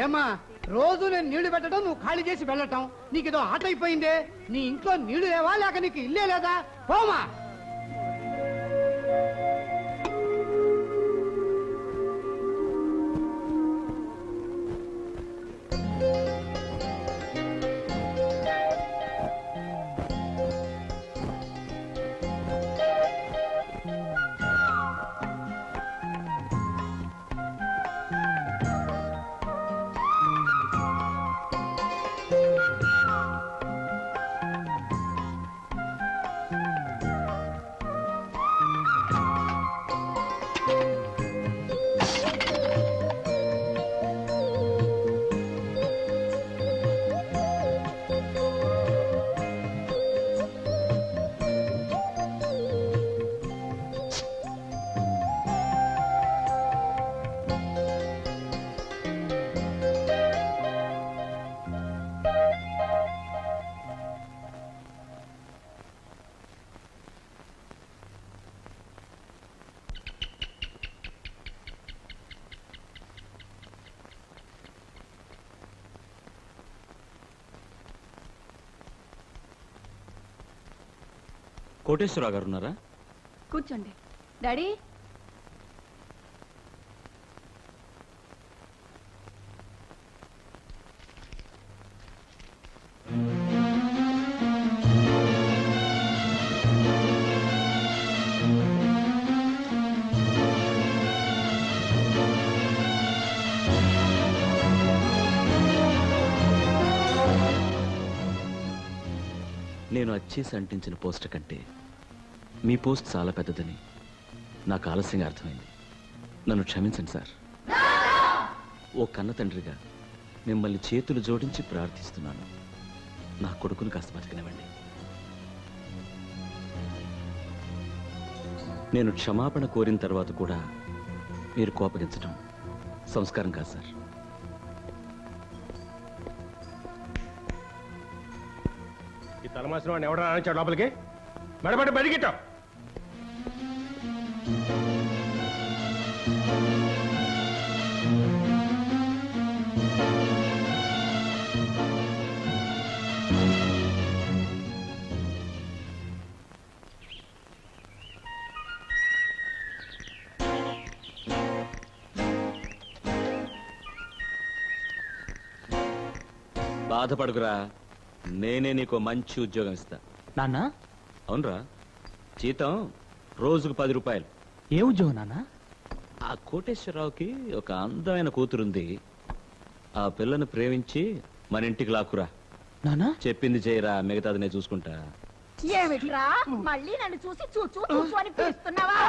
ఏమా రోజు నేను నీళ్లు పెట్టడం నువ్వు ఖాళీ చేసి వెళ్ళటం నీకు ఏదో ఆట అయిపోయిందే. నీ ఇంట్లో నీళ్లు లేవా లేక నీకు ఇల్లే లేదా? పోమా. కోటేశ్వరరావు గారు ఉన్నారా? కూర్చోండి. డాడీ, నేను అచ్చేసి అంటించిన పోస్ట్ కంటే మీ పోస్ట్ చాలా పెద్దదని నాకు ఆలస్యంగా అర్థమైంది. నన్ను క్షమించండి సార్. ఓ కన్న తండ్రిగా మిమ్మల్ని చేతులు జోడించి ప్రార్థిస్తున్నాను. నా కొడుకును కాస్త బతికినవ్వండి. నేను క్షమాపణ కోరిన తర్వాత కూడా మీరు కోపగించడం సంస్కారం కాదు సార్. ఈ తలమాసిన వాడిని ఎవడన్నా ఆనించాడు లోపలికి? మెడబడి బడిగిట్టావు. బాధపడుకురా, నేనే నీకు మంచి ఉద్యోగం ఇస్తా. నాన్న? అవునరా, జీతం రోజుకు 10 రూపాయలు. ఏ ఉద్యోగం నాన్న? ఆ కోటేశ్వరరావుకి ఒక అందమైన కూతురుంది. ఆ పిల్లను ప్రేమించి మన ఇంటికి లాక్కురా. నాన్న చెప్పింది చేయరా, మిగతాది నేను చూసుకుంటా. ఏమిట్రా మళ్ళీ నన్ను చూసి చూచూ చూచు అని పిలుస్తున్నావా?